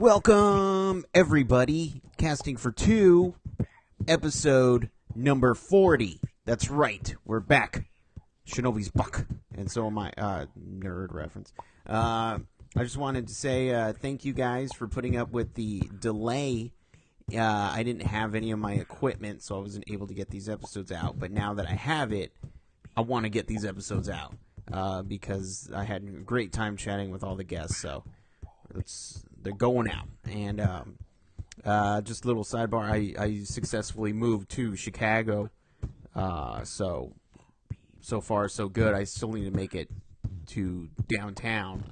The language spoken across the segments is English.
Welcome, everybody. Casting for Two, episode number 40. That's right, we're back. Shinobi's buck, and so am I. Nerd reference. I just wanted to say thank you guys for putting up with the delay. I didn't have any of my equipment, so I wasn't able to get these episodes out. But now that I have it, I want to get these episodes out because I had a great time chatting with all the guests. So they're going out. And just a little sidebar, I successfully moved to Chicago. So far, so good. I still need to make it to downtown,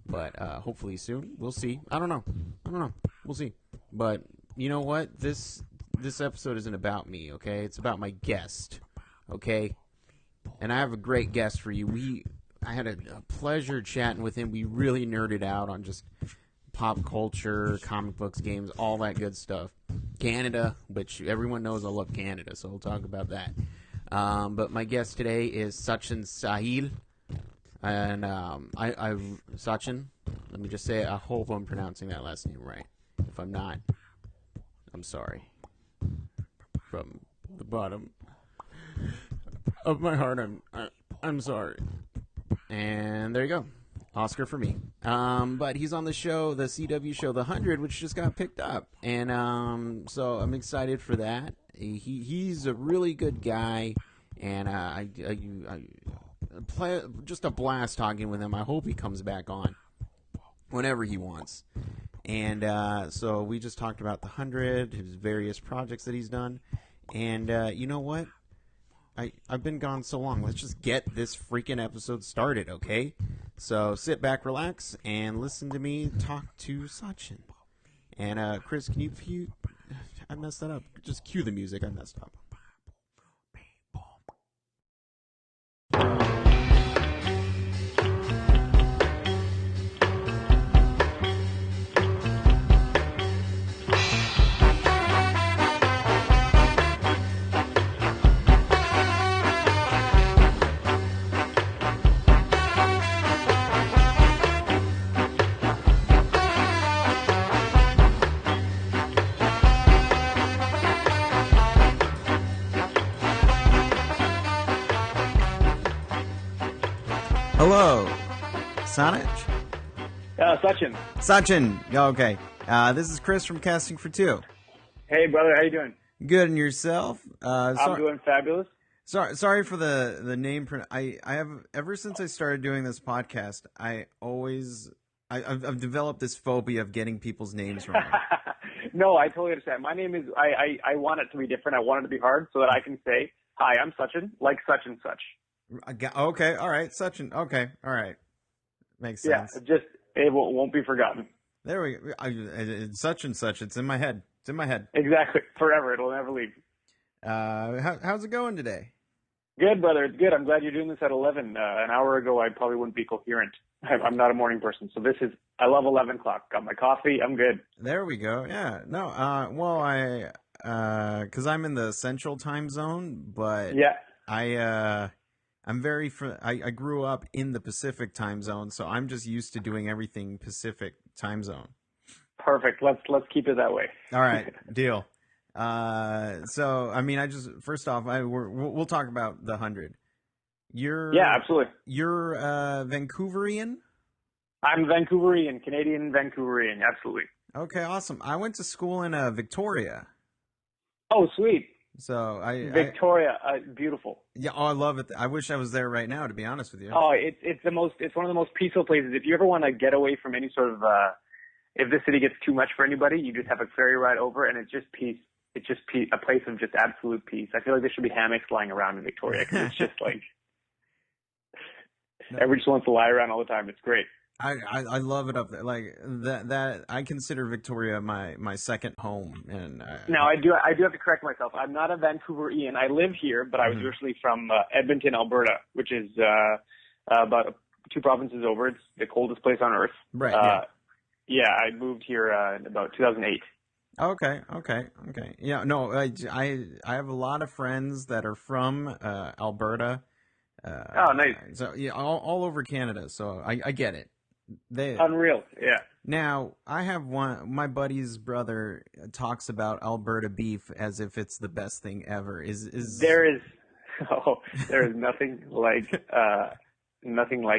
but hopefully soon. We'll see. I don't know. We'll see. But you know what? This episode isn't about me, okay? It's about my guest, okay? And I have a great guest for you. I had a pleasure chatting with him. We really nerded out on just pop culture, comic books, games, all that good stuff. Canada, which everyone knows I love Canada, so we'll talk about that. But my guest today is Sachin Sahel. And Sachin, let me just say, I hope I'm pronouncing that last name right. If I'm not, I'm sorry. From the bottom of my heart, I'm sorry. And there you go. Oscar for me. But he's on the show, the CW show, The 100, which just got picked up. And so I'm excited for that. He's a really good guy, and just a blast talking with him. I hope he comes back on whenever he wants. And so we just talked about The 100, his various projects that he's done. And you know what? I've been gone so long. Let's just get this freaking episode started, okay? So sit back, relax, and listen to me talk to Sachin. And Chris, can you cue? I messed that up. Just cue the music. I messed up. Hello, Sanich? Sachin. Sachin. Okay. This is Chris from Casting for Two. Hey, brother. How you doing? Good, and yourself? I'm doing fabulous. Sorry for the name. I have, ever since I started doing this podcast, I've developed this phobia of getting people's names wrong. No, I totally understand. My name is, I want it to be different. I want it to be hard so that I can say, hi, I'm Sachin, like such and such. Okay, all right, Sachin. Okay, all right, makes sense. Yeah, it won't be forgotten. There we go. It's such and such. It's in my head. Exactly, forever. It'll never leave. How's it going today? Good, brother. It's good. I'm glad you're doing this at 11. An hour ago, I probably wouldn't be coherent. I'm not a morning person, so I love 11 o'clock. Got my coffee. I'm good. There we go. Yeah. No. Well, because I'm in the Central Time Zone, but yeah, I'm I grew up in the Pacific Time Zone, so I'm just used to doing everything Pacific Time Zone. Perfect. Let's keep it that way. All right, deal. So I mean, first off, we'll talk about The 100. Yeah, absolutely. You're Vancouverian? I'm Vancouverian, Canadian Vancouverian, absolutely. Okay, awesome. I went to school in Victoria. Oh, sweet. So Victoria, beautiful. Yeah, I love it. I wish I was there right now, to be honest with you. Oh, it's one of the most peaceful places. If you ever want to get away from any sort of, if the city gets too much for anybody, you just have a ferry ride over, and it's just peace. It's just a place of just absolute peace. I feel like there should be hammocks lying around in Victoria because it's just like everyone just wants to lie around all the time. It's great. I love it up there. Like that I consider Victoria my second home. And now I do have to correct myself. I'm not a Vancouverian. I live here, but I was originally from Edmonton, Alberta, which is about 2 provinces over. It's the coldest place on earth. Right. Yeah, I moved here in about 2008. Okay. Yeah, no, I have a lot of friends that are from Alberta. Oh, nice. So yeah, all over Canada. So I get it. Unreal. Yeah. Now, I have one. My buddy's brother talks about Alberta beef as if it's the best thing ever. There is there is nothing like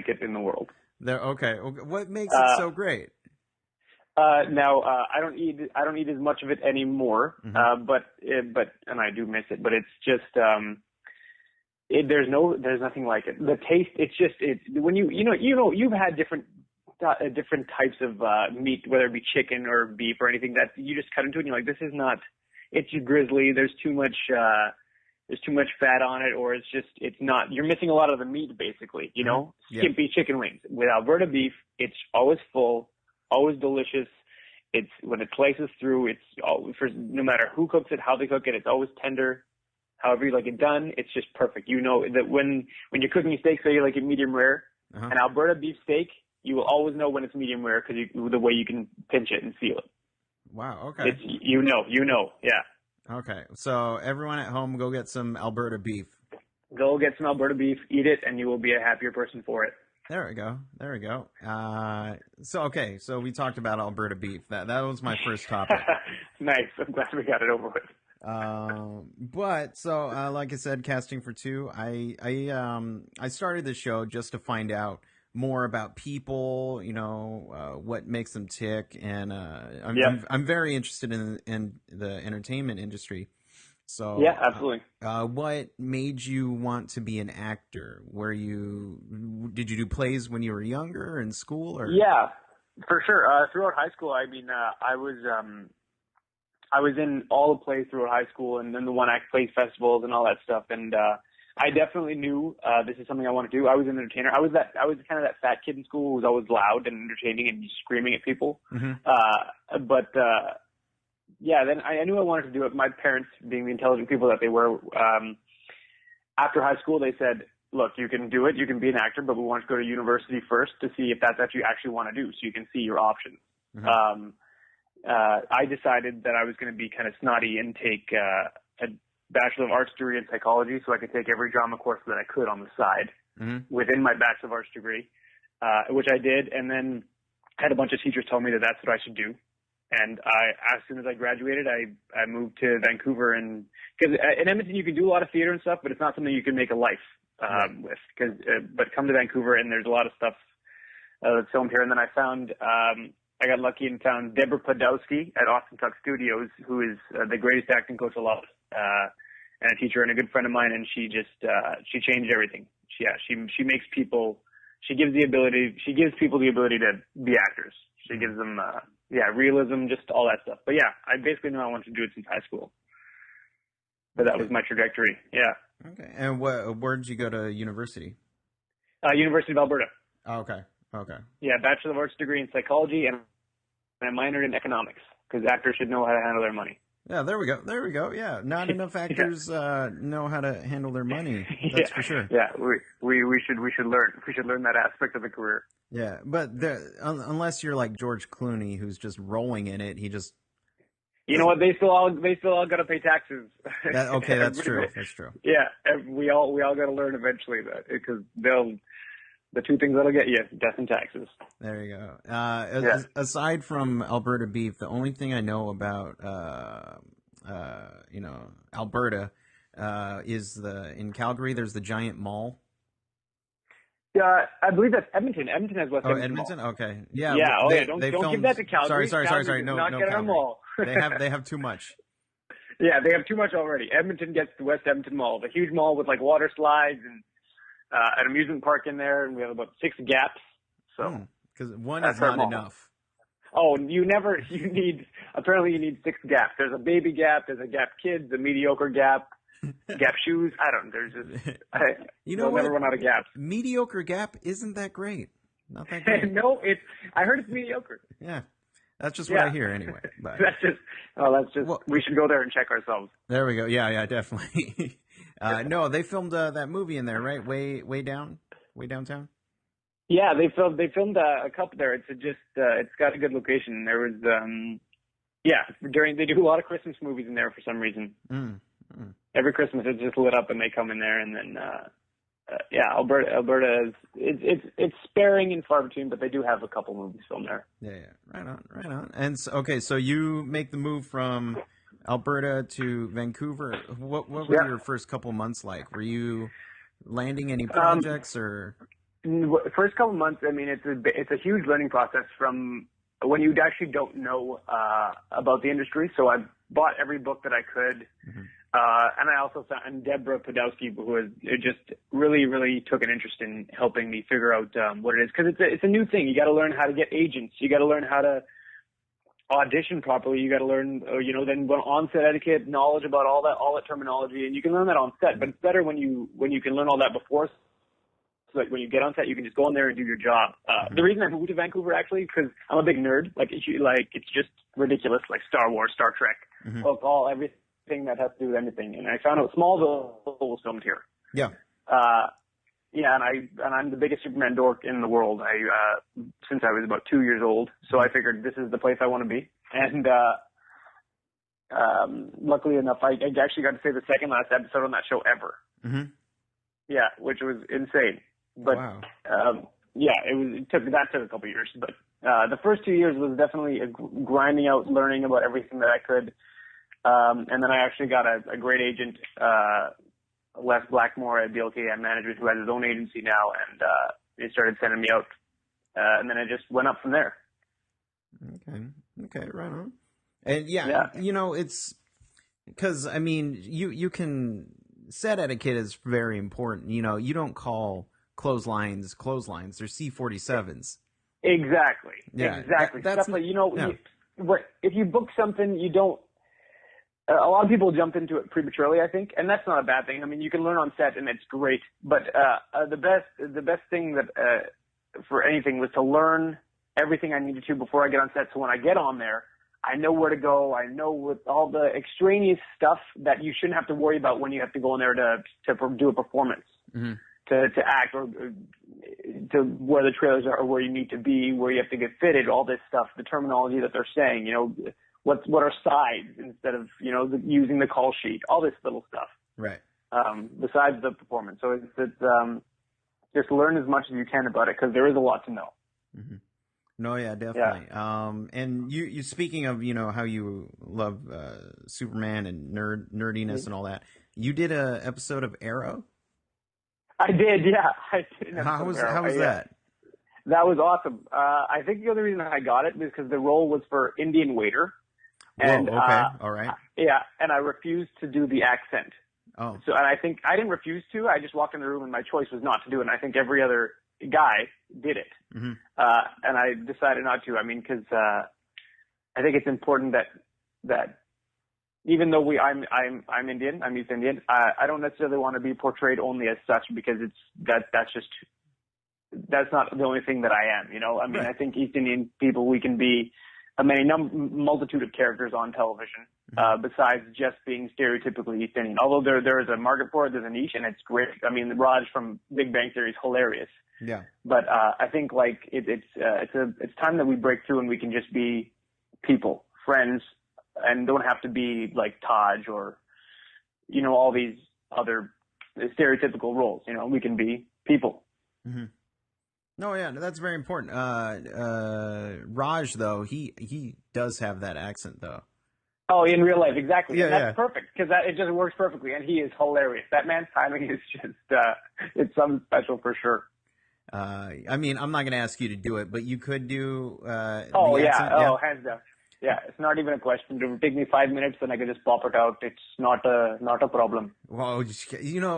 it in the world. Okay. What makes it so great? Now I don't eat as much of it anymore. Mm-hmm. But and I do miss it. But it's just there's nothing like it. The taste, it's when you've had different types of meat, whether it be chicken or beef or anything, that you just cut into it and you're like, this is not. It's grizzly. There's too much fat on it, or it's not. You're missing a lot of the meat, basically. You know, skimpy chicken wings. With Alberta beef, it's always full, always delicious. It's when it slices through. It's always, no matter who cooks it, how they cook it, it's always tender. However you like it done, it's just perfect. You know that when you're cooking a steak, say you like it medium rare, an Alberta beef steak, you will always know when it's medium rare because the way you can pinch it and feel it. Wow. Okay. It's you know, yeah. Okay. So everyone at home, go get some Alberta beef. Go get some Alberta beef, eat it, and you will be a happier person for it. There we go. So we talked about Alberta beef. That was my first topic. Nice. I'm glad we got it over with. Like I said, casting for two. I started the show just to find out more about people, what makes them tick, and I'm very interested in the entertainment industry. So yeah, absolutely. What made you want to be an actor? Did you do plays when you were younger in school, or? Yeah, for sure. Throughout high school, I mean, I was in all the plays throughout high school, and then the one act play festivals and all that stuff. And I definitely knew this is something I want to do. I was an entertainer. I was kind of that fat kid in school who was always loud and entertaining and screaming at people. Mm-hmm. Then I knew I wanted to do it. My parents, being the intelligent people that they were, after high school, they said, look, you can do it. You can be an actor, but we want to go to university first to see if that's what you actually want to do, so you can see your options. Mm-hmm. I decided that I was going to be kind of snotty and take a Bachelor of Arts degree in psychology, so I could take every drama course that I could on the side within my Bachelor of Arts degree, which I did. And then I had a bunch of teachers tell me that that's what I should do. And as soon as I graduated, I moved to Vancouver, and because in Edmonton you can do a lot of theater and stuff, but it's not something you can make a life with. But come to Vancouver, and there's a lot of stuff that's filmed here. And then I got lucky and found Deborah Podolsky at Austin Tuck Studios, who is the greatest acting coach alive, and a teacher and a good friend of mine. And she changed everything. She makes people. She gives people the ability to be actors. She gives them. Realism, just all that stuff. But yeah, I basically knew I wanted to do it since high school. But that was my trajectory. Yeah. Okay. And where did you go to university? University of Alberta. Oh, okay. Yeah, Bachelor of Arts degree in psychology, and I minored in economics because actors should know how to handle their money. Yeah, there we go. Yeah, not enough actors know how to handle their money. That's for sure. Yeah, we should learn. We should learn that aspect of the career. Yeah, but unless you're like George Clooney, who's just rolling in it, he just. You know what? They still all got to pay taxes. That's true. That's true. Yeah, we all got to learn eventually that because the two things that'll get you, death and taxes. There you go. Aside from Alberta beef, the only thing I know about, Alberta, is in Calgary. There's the giant mall. Yeah, I believe that's Edmonton. Edmonton has West Edmonton. Edmonton. Mall. Okay. Yeah. Yeah. Don't give that to Calgary. Sorry. No, not get our mall. They have too much. Yeah, they have too much already. Edmonton gets the West Edmonton Mall, the huge mall with like water slides and an amusement park in there, and we have about 6 gaps. So because one is not enough. Oh, you need 6 gaps. There's a baby gap, there's a Gap Kids, a mediocre gap, Gap shoes. They'll never run out of gaps. Mediocre gap isn't that great. Not that great. No, I heard it's mediocre. Yeah. That's just what I hear anyway. But. We should go there and check ourselves. There we go. Yeah, definitely. No, they filmed that movie in there, right? Way downtown. Yeah, they filmed a couple there. It's got a good location. There was they do a lot of Christmas movies in there for some reason. Every Christmas it's just lit up and they come in there, and then Alberta is it's sparing and far between, but they do have a couple movies filmed there. Yeah, right on. And so you make the move from Alberta to Vancouver. What were your first couple months like? Were you landing any projects or? First couple months, I mean, it's a huge learning process from when you actually don't know about the industry. So I bought every book that I could. Mm-hmm. And I also found Deborah Podowski, who was just really, really took an interest in helping me figure out what it is. Because it's a new thing. You got to learn how to get agents. You got to learn how to audition properly. You got to learn, then on-set etiquette, knowledge about all that terminology, and you can learn that on set. But it's better when you can learn all that before. So like when you get on set, you can just go in there and do your job. The reason I moved to Vancouver actually, because I'm a big nerd. It's just ridiculous, like Star Wars, Star Trek, all everything that has to do with anything. And I found out Smallville was filmed here. Yeah. And I'm the biggest Superman dork in the world. Since I was about 2 years old. So I figured this is the place I want to be. And luckily enough, I actually got to say the second last episode on that show ever. Mm-hmm. Yeah, which was insane. But wow. It took a couple of years. But the first 2 years was definitely grinding out, learning about everything that I could. And then I actually got a great agent, Les Blackmore at BLK Management, who has his own agency now, and he started sending me out. And then it just went up from there. Okay, right on. And it's because, I mean, you can, set etiquette is very important. You don't call clotheslines, they're C-47s. Exactly. Yeah, exactly. That's stuff like, if you book something, you don't, a lot of people jump into it prematurely, I think, and that's not a bad thing. I mean, you can learn on set, and it's great. But the best thing that for anything was to learn everything I needed to before I get on set. So when I get on there, I know where to go. I know with all the extraneous stuff that you shouldn't have to worry about when you have to go in there to do a performance, to act, or to where the trailers are, or where you need to be, where you have to get fitted. All this stuff, the terminology that they're saying, what are sides instead of, using the call sheet, all this little stuff. Right. Besides the performance. So it's just learn as much as you can about it, because there is a lot to know. Mm-hmm. No, yeah, definitely. Yeah. And you speaking of, how you love Superman and nerdiness and all that, you did a episode of Arrow? I did, yeah. I did. How was that? That was awesome. I think the only reason I got it was because the role was for Indian waiter. And, whoa, okay, all right. Yeah, and I refused to do the accent. Oh. So, and I think I didn't refuse to. I just walked in the room, and my choice was not to do it. And I think every other guy did it. Mm-hmm. And I decided not to. I mean, because I think it's important that even though I'm Indian, I'm East Indian, I don't necessarily want to be portrayed only as such, because that's not the only thing that I am. I mean, right. I think East Indian people, we can be a multitude of characters on television, besides just being stereotypically East Indian. Although there is a market for it, there's a niche, and it's great. I mean, Raj from Big Bang Theory is hilarious. Yeah. But I think it's time that we break through and we can just be people, friends, and don't have to be like Taj or all these other stereotypical roles. We can be people. Mm-hmm. No, yeah, that's very important. Raj, though, he does have that accent, though. Oh, in real life, exactly. Yeah, and that's perfect, because it just works perfectly, and he is hilarious. That man's timing is just, it's something special for sure. I mean, I'm not going to ask you to do it, but you could do yeah. accent, Oh, hands down. Yeah, it's not even a question. It would take me 5 minutes, and I could just pop it out. It's not a problem. Well,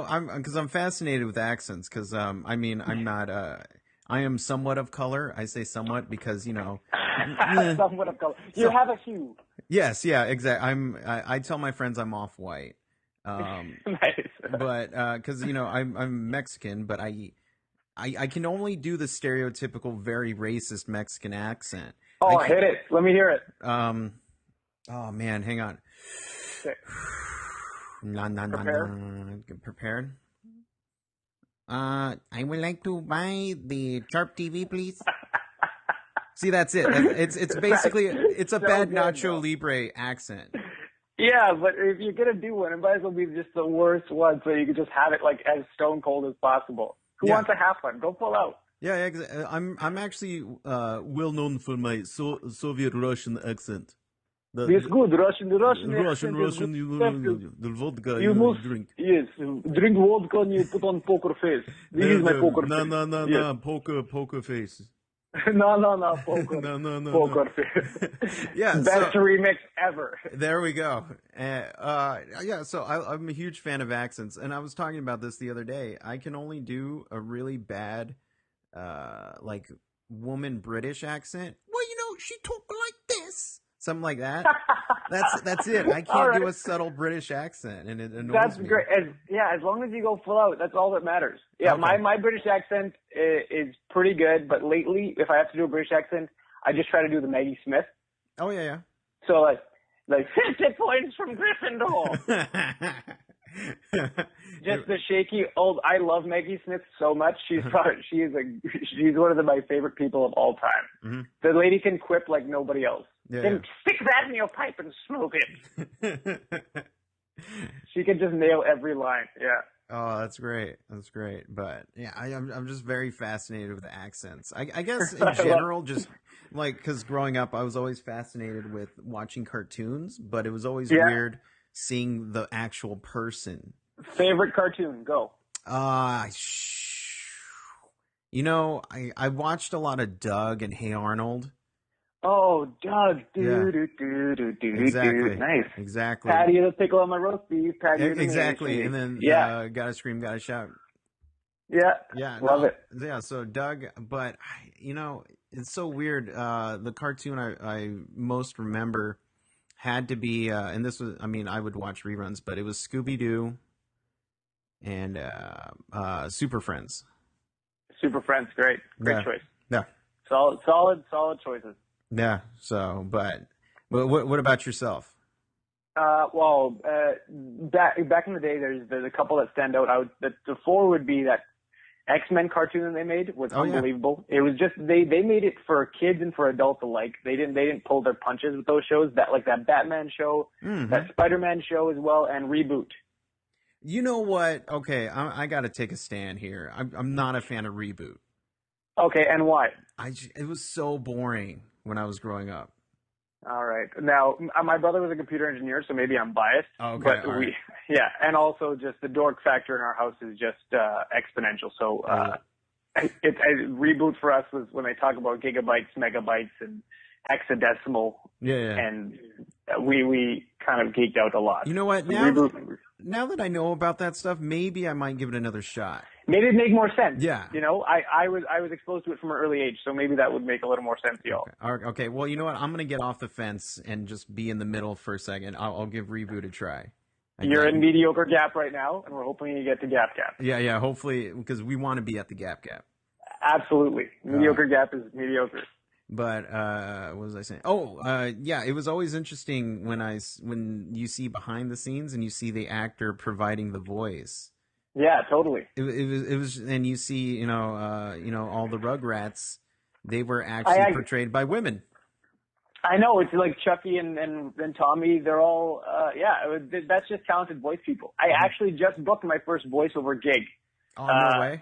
I'm fascinated with accents, because I mean, I'm not I am somewhat of color. I say somewhat because somewhat of color. You have a hue. Yes, yeah, exactly. I tell my friends I'm off-white, nice. But because I'm Mexican, but I can only do the stereotypical, very racist Mexican accent. Oh, hit it! Let me hear it. Oh man, hang on. Okay. Prepared. I would like to buy the Sharp TV, please. See, that's it. It's basically it's a bad Nacho Libre accent. Yeah, but if you're gonna do one, it might as well be just the worst one, so you can just have it like as stone cold as possible. Who wants a half one? Go full out. Yeah, I'm actually well known for my Soviet Russian accent. It's good. Russian Russian, accent is good. the vodka You must drink. yes, drink vodka and you put on poker face. This is my poker face. No, poker face. No, poker. No. Poker face. Yeah, Best remix ever. There we go. Yeah, so I'm a huge fan of accents, and I was talking about this the other day. I can only do a really bad, like, woman British accent. Well, she talk like this. Something like that. That's it. I can't do a subtle British accent, and it annoys That's me. great. As long as you go full out, that's all that matters. Yeah, Okay. my British accent is pretty good, but lately, if I have to do a British accent, I just try to do the Maggie Smith. Oh yeah. So like 50 points from Gryffindor. Just the shaky old. I love Maggie Smith so much. She's one of my favorite people of all time. Mm-hmm. The lady can quip like nobody else. Yeah. Then stick that in your pipe and smoke it. She can just nail every line. Yeah. Oh, that's great. That's great. But yeah, I'm just very fascinated with accents. I guess in general, just like, because growing up, I was always fascinated with watching cartoons, but it was always weird seeing the actual person. Favorite cartoon? Go. I watched a lot of Doug and Hey Arnold. Oh, Doug. Exactly. Nice. Exactly. Patty the pickle on my roast beef. Patty Exactly. And then gotta scream, gotta shout. Yeah. Yeah. Love it. Yeah. So Doug, but it's so weird. The cartoon I most remember had to be, and this was, I would watch reruns, but it was Scooby-Doo and Super Friends. Super Friends, great choice. Yeah. Solid choices. Yeah. So, but what about yourself? Back in the day, there's a couple that stand out. The four would be that X-Men cartoon that they made was unbelievable. Yeah. It was just they made it for kids and for adults alike. They didn't pull their punches with those shows. That Batman show, that Spider-Man show as well, and ReBoot. You know what? Okay, I got to take a stand here. I'm not a fan of ReBoot. Okay, and why? It was so boring when I was growing up. All right. Now, my brother was a computer engineer, so maybe I'm biased. Okay. But and also just the dork factor in our house is just exponential. So ReBoot for us was when they talk about gigabytes, megabytes, and hexadecimal. Yeah. And we kind of geeked out a lot. You know what? Now that I know about that stuff, maybe I might give it another shot. Maybe it'd make more sense. Yeah. I was exposed to it from an early age, so maybe that would make a little more sense to y'all. Okay. Well, you know what? I'm going to get off the fence and just be in the middle for a second. I'll give ReBoot a try. You're in mediocre gap right now, and we're hoping you get to gap. Yeah. Hopefully, because we want to be at the gap. Absolutely. Mediocre gap is mediocre. But what was I saying? Oh, yeah. It was always interesting when you see behind the scenes and you see the actor providing the voice. Yeah, totally. It was, and you see, all the Rugrats, they were actually portrayed by women. I know, it's like Chucky and Tommy. They're all, that's just talented voice people. I actually just booked my first voiceover gig. Oh, no way.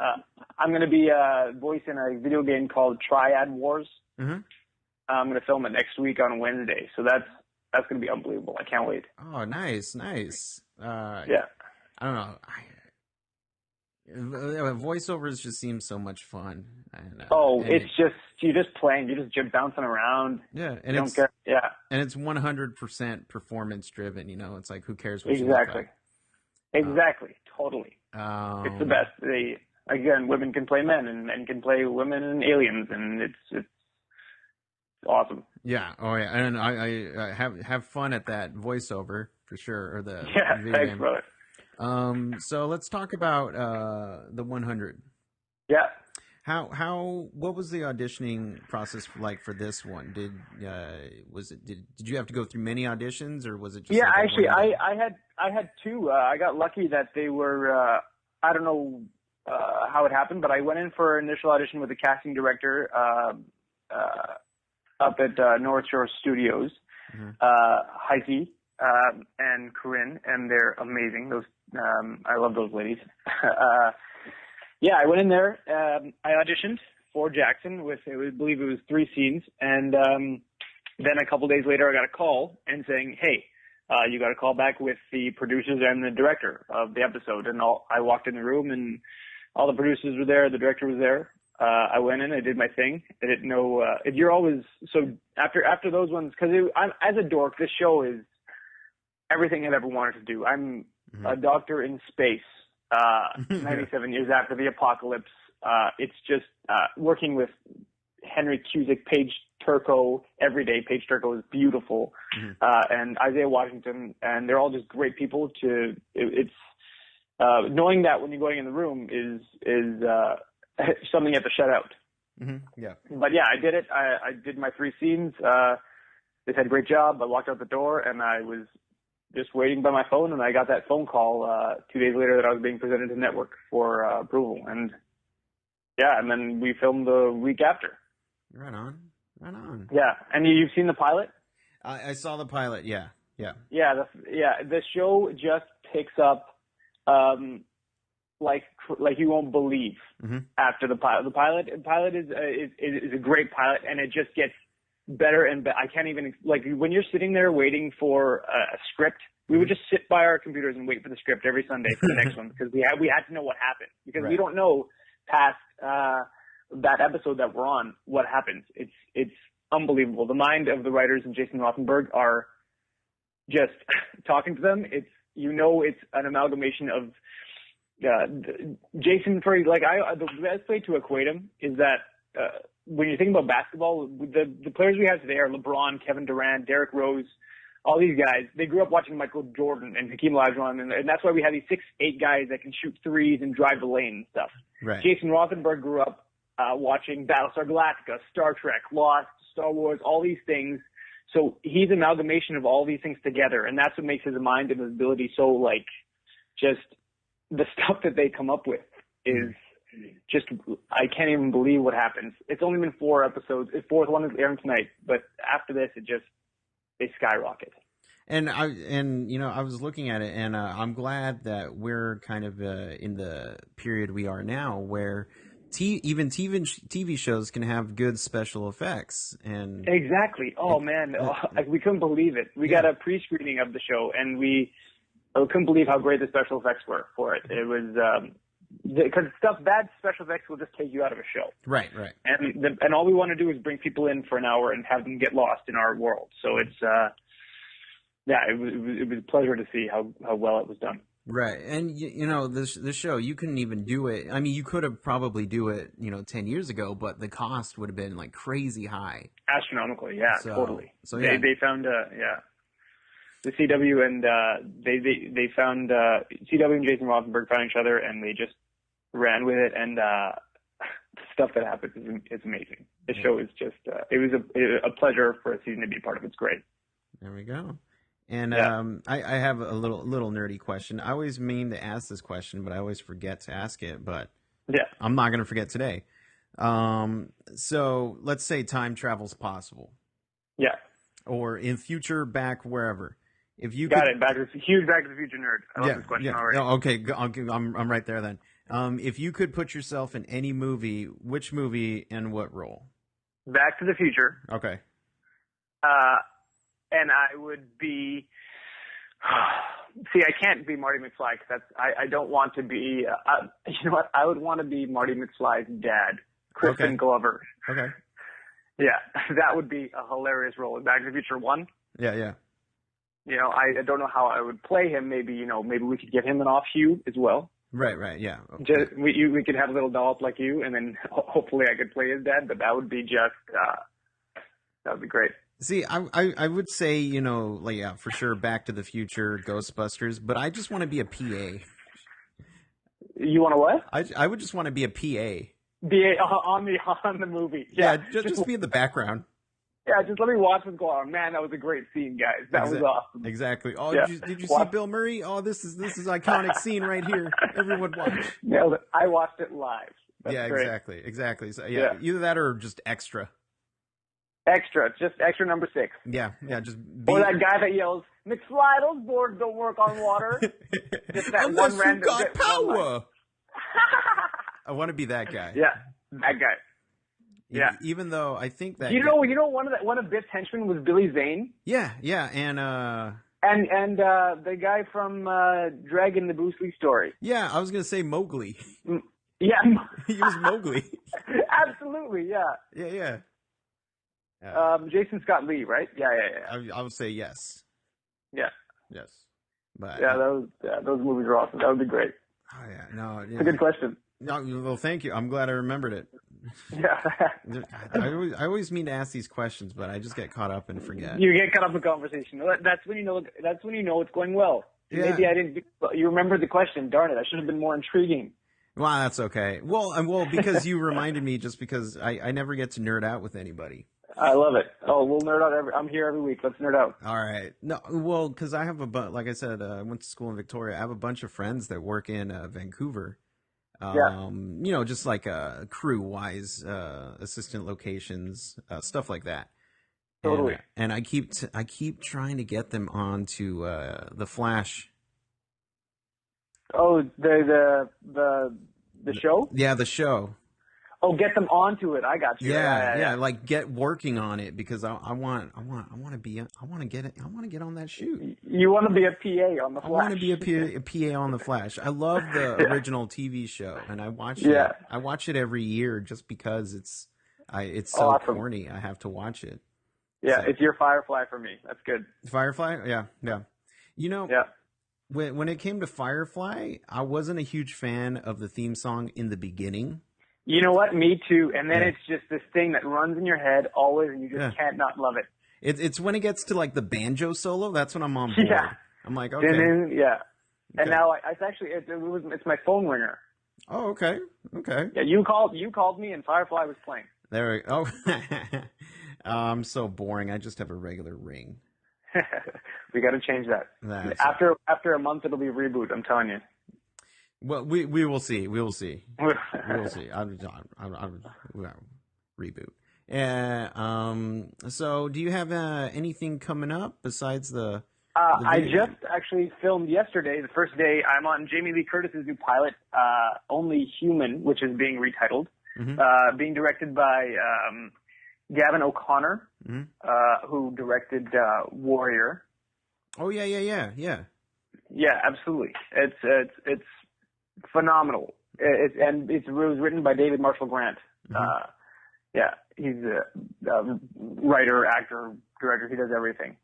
I'm going to be voicing a video game called Triad Wars. Mm-hmm. I'm going to film it next week on Wednesday, so that's going to be unbelievable. I can't wait. Oh, nice. Yeah. I don't know. Voiceovers just seem so much fun. You're just playing. You're just bouncing around. Yeah, and you don't care. Yeah, and it's 100% performance driven. It's like, who cares what exactly. you look like? Exactly, totally. It's the best. Women can play men, and men can play women and aliens, and it's awesome. Yeah. Oh yeah, and I have fun at that voiceover for sure. Or the video thanks, game. brother. So let's talk about the 100. Yeah. What was the auditioning process like for this one? Did you have to go through many auditions, or was it just? Yeah, actually, I had two. I got lucky that they were. I don't know how it happened, but I went in for an initial audition with the casting director up at North Shore Studios, Heisey. and Corinne, and they're amazing. Those I love those ladies. Yeah, I went in there. I auditioned for Jackson with, I believe it was 3 scenes, and then a couple days later I got a call and saying, hey, you got to call back with the producers and the director of the episode. And I walked in the room and all the producers were there. The director was there. I went in, I did my thing. I didn't know, you're always, so after those ones, cause as a dork, this show is everything I've ever wanted to do. I'm a doctor in space, 97 years after the apocalypse. It's just, working with Henry Cusick, Paige Turco every day. Paige Turco is beautiful, and Isaiah Washington, and they're all just great people. It's knowing that when you're going in the room is something you have to shut out. Yeah. But yeah, I did it. I did my 3 scenes. They said great job. I walked out the door and I was just waiting by my phone, and I got that phone call 2 days later that I was being presented to network for approval. And yeah, and then we filmed the week after. Right on. Yeah, and you've seen the pilot? I saw the pilot. Yeah. The show just picks up like you won't believe after the pilot. The pilot is a great pilot, and it just gets better and better. I can't even, like, when you're sitting there waiting for a script, we would just sit by our computers and wait for the script every Sunday for the next one, because we had to know what happened, because we don't know past that episode that we're on what happens. It's unbelievable. The mind of the writers and Jason Rothenberg are just talking to them. It's an amalgamation of Jason. The best way to equate him is that when you think about basketball, the players we have today are LeBron, Kevin Durant, Derrick Rose, all these guys. They grew up watching Michael Jordan and Hakeem Olajuwon, and that's why we have these 6'8" guys that can shoot threes and drive the lane and stuff. Right. Jason Rothenberg grew up watching Battlestar Galactica, Star Trek, Lost, Star Wars, all these things. So he's an amalgamation of all these things together, and that's what makes his mind and his ability so, like, just the stuff that they come up with is just, I can't even believe what happens. It's only been 4 episodes. The 4th one is airing tonight, but after this, they skyrocket. And I was looking at it, and I'm glad that we're kind of in the period we are now, where even TV shows can have good special effects. And exactly. Oh man, we couldn't believe it. We got a pre-screening of the show, and we couldn't believe how great the special effects were for it. It was because bad special effects will just take you out of a show. Right. And all we want to do is bring people in for an hour and have them get lost in our world. So it's it was a pleasure to see how well it was done. Right. And this show, you couldn't even do it. I mean, you could have probably do it 10 years ago, but the cost would have been like crazy high. Astronomically, yeah, totally. So yeah. They found the CW and they found CW and Jason Rothenberg found each other, and they just ran with it, and the stuff that happens is amazing. The show is just it was a pleasure for a season to be a part of. It's great. There we go. And I have a little nerdy question. I always mean to ask this question, but I always forget to ask it. But I'm not going to forget today. So let's say time travel's possible. Yeah. Or in future, back wherever. If you got it, huge Back to the Future nerd. I love this question already. Oh, okay, I'm right there then. If you could put yourself in any movie, which movie and what role? Back to the Future. Okay. And I would be. See, I can't be Marty McFly because I don't want to be. You know what? I would want to be Marty McFly's dad, Crispin Glover. Okay. Yeah, that would be a hilarious role in Back to the Future 1. Yeah. I don't know how I would play him. Maybe we could give him an off hue as well. Right. Yeah. Okay. We could have a little dollop like you, and then hopefully I could play his dad. But that would be that would be great. See, I would say, for sure, Back to the Future, Ghostbusters, but I just want to be a PA. You want to what? I would just want to be a PA. Be on the movie. Yeah, just be in the background. Yeah, just let me watch what's going on. Man, that was a great scene, guys. That was awesome. Exactly. Oh, yeah. Did you see Bill Murray? Oh, this is iconic scene right here. Everyone watch. Nailed it. I watched it live. That's great. Exactly. So either that or just extra. extra. It's just extra number 6. Yeah, just or that guy that yells, "McFly, those boards don't work on water." Just that unless one random. you got power. I want to be that guy. Yeah, that guy. Yeah. Even though I think that you know one of Biff's henchmen was Billy Zane. Yeah, and the guy from Dragon, the Bruce Lee story. Yeah, I was gonna say Mowgli. Yeah, he was Mowgli. Absolutely, yeah. Yeah. Jason Scott Lee, right? Yeah. I would say yes. Yeah. Yes. But those movies are awesome. That would be great. Oh yeah, no, it's a good question. No, well, thank you. I'm glad I remembered it. Yeah. I always mean to ask these questions, but I just get caught up and forget. You get caught up in conversation. That's when you know. That's when you know it's going well. Yeah. Maybe I didn't. You remember the question. Darn it! I should have been more intriguing. Well, that's okay. Well, because you reminded me. Just because I never get to nerd out with anybody. I love it. Oh, we'll nerd out. I'm here every week. Let's nerd out. All right. No, well, because I have like I said, I went to school in Victoria. I have a bunch of friends that work in Vancouver. Just like crew-wise, assistant locations, stuff like that. Totally. And I keep trying to get them onto the Flash. Oh, the show? Yeah, the show. Oh, get them onto it. I got you. Yeah. Like get working on it because I want to get on that shoot. You want to be a PA on the Flash. I want to be a PA on the Flash. I love the original TV show, and I watch it. I watch it every year just because it's so awesome. corny. I have to watch it. Yeah, so. It's your Firefly for me. That's good. Firefly, yeah. You know, when it came to Firefly, I wasn't a huge fan of the theme song in the beginning. You know what? Me too. And then it's just this thing that runs in your head always, and you just can't not love it. It's when it gets to like the banjo solo. That's when I'm on board. Yeah. I'm like, okay. Yeah. And now it's my phone ringer. Oh, okay. Yeah, you called me, and Firefly was playing. There we go. I'm so boring. I just have a regular ring. We got to change that. After a month, it'll be ReBoot. I'm telling you. Well, we will see. We will see. ReBoot. So, do you have anything coming up besides the? I just actually filmed yesterday, the first day. I'm on Jamie Lee Curtis's new pilot, Only Human, which is being retitled, being directed by Gavin O'Connor, who directed Warrior. Oh yeah. Yeah, absolutely. It's phenomenal. It was written by David Marshall Grant. He's a writer, actor, director. He does everything.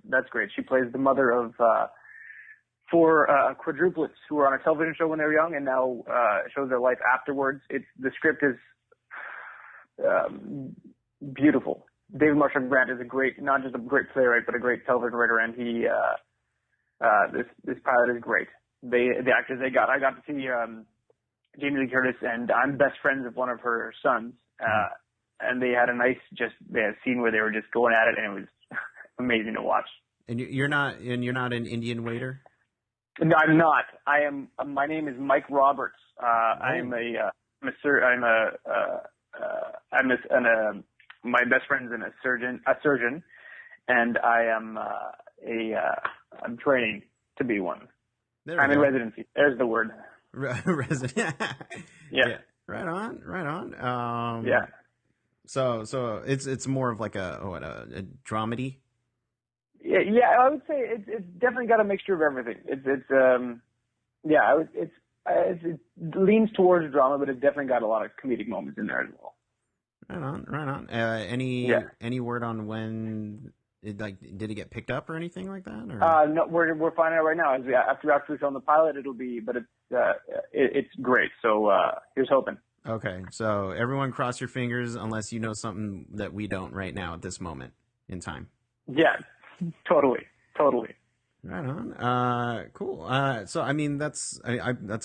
That's great. She plays the mother of four quadruplets who were on a television show when they were young, and now shows their life afterwards. The script is beautiful. David Marshall Grant is not just a great playwright, but a great television writer, and he this pilot is great. The actors they got. I got to see Jamie Lee Curtis, and I'm best friends with one of her sons. And they had a scene where they were just going at it, and it was amazing to watch. And you're not an Indian waiter? No, I'm not. I am. My name is Mike Roberts. My best friend's a surgeon, and I am I'm training to be one. I'm in residency. There's the word. Resident. Yeah. Right on. Yeah. So it's more of like a dramedy. Yeah. I would say it's definitely got a mixture of everything. It leans towards drama, but it's definitely got a lot of comedic moments in there as well. Right on. Any word on when? Did it get picked up or anything like that? Or? No, we're finding out right now. After we film the pilot, it'll be, but it's great. So here's hoping. Okay, so everyone cross your fingers unless you know something that we don't right now at this moment in time. Yeah, totally. Right on. Cool. So I mean, that's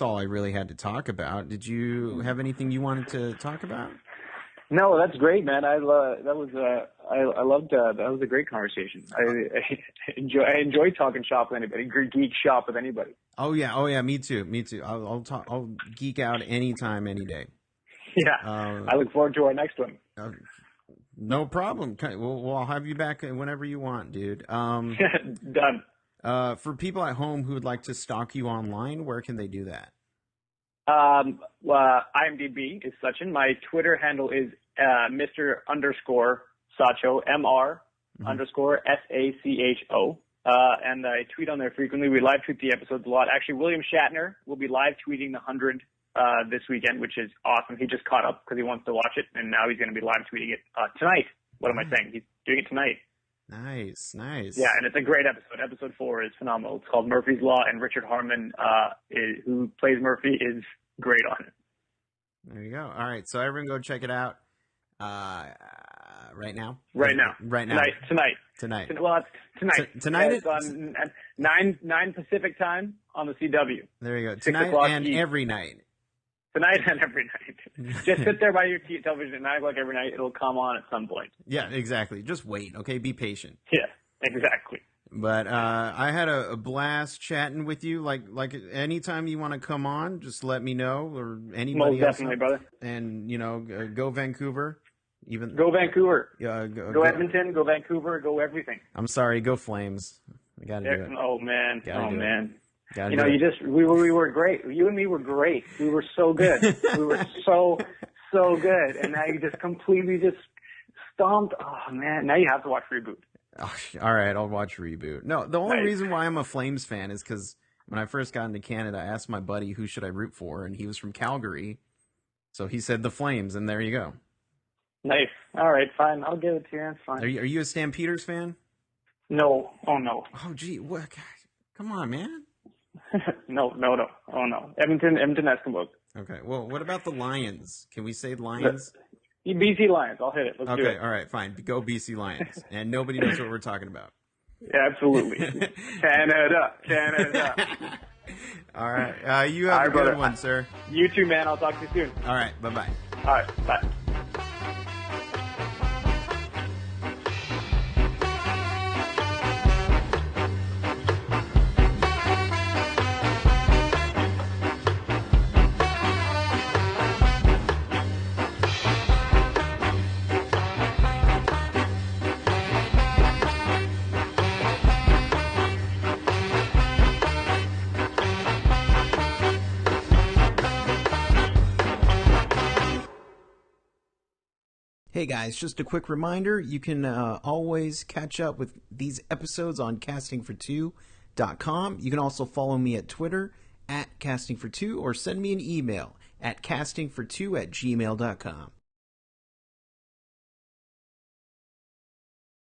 all I really had to talk about. Did you have anything you wanted to talk about? No, that's great, man. I loved that was a great conversation. I enjoy talking shop with anybody, geek shop with anybody. Oh yeah, me too. I'll geek out anytime, any day. Yeah, I look forward to our next one. No problem. Okay, well, I'll have you back whenever you want, dude. Done. For people at home who would like to stalk you online, where can they do that? IMDb is Sachin. My Twitter handle is Mr. Sacho, MR _ SACHO. And I tweet on there frequently. We live tweet the episodes a lot. Actually, William Shatner will be live tweeting the 100 this weekend, which is awesome. He just caught up because he wants to watch it, and now he's going to be live tweeting it tonight. What am I saying? He's doing it tonight. Nice. Yeah, and it's a great episode. Episode 4 is phenomenal. It's called Murphy's Law, and Richard Harmon, who plays Murphy, is great on it. There you go. All right, so everyone go check it out right now. Right now. Tonight. Well, it's tonight. Tonight it's on 9 Pacific time on the CW. There you go. Tonight and East. every night. Tonight and every night. Just sit there by your television at 9 o'clock every night. It'll come on at some point. Yeah, exactly. Just wait, okay? Be patient. Yeah, exactly. But I had a blast chatting with you. Like anytime you want to come on, just let me know, or anybody Most else. definitely, brother. And, go Vancouver. Go Vancouver. Go Edmonton. Go Vancouver. Go everything. I'm sorry. Go Flames. I got to do it. Oh, man. We were great. You and me were great. We were so good. We were so good. And now you just completely just stomped. Oh, man. Now you have to watch ReBoot. Oh, all right, I'll watch ReBoot. No, the only reason why I'm a Flames fan is because when I first got into Canada, I asked my buddy who should I root for, and he was from Calgary. So he said the Flames, and there you go. Nice. All right, fine. I'll give it to you. It's fine. Are you a Stampeders fan? No. Oh, no. Oh, gee. What? Come on, man. No. Oh, no. Edmonton Eskimos. Okay. Well, what about the Lions? Can we say Lions? BC Lions. I'll hit it. Let's do it. Okay. All right. Fine. Go BC Lions. And nobody knows what we're talking about. Yeah, absolutely. Canada. All right. You have a good one, sir. You too, man. I'll talk to you soon. All right. Bye-bye. All right. Bye. Hey guys, just a quick reminder, you can always catch up with these episodes on castingfor2.com. You can also follow me at Twitter @castingfor2 or send me an email at castingfor2@gmail.com.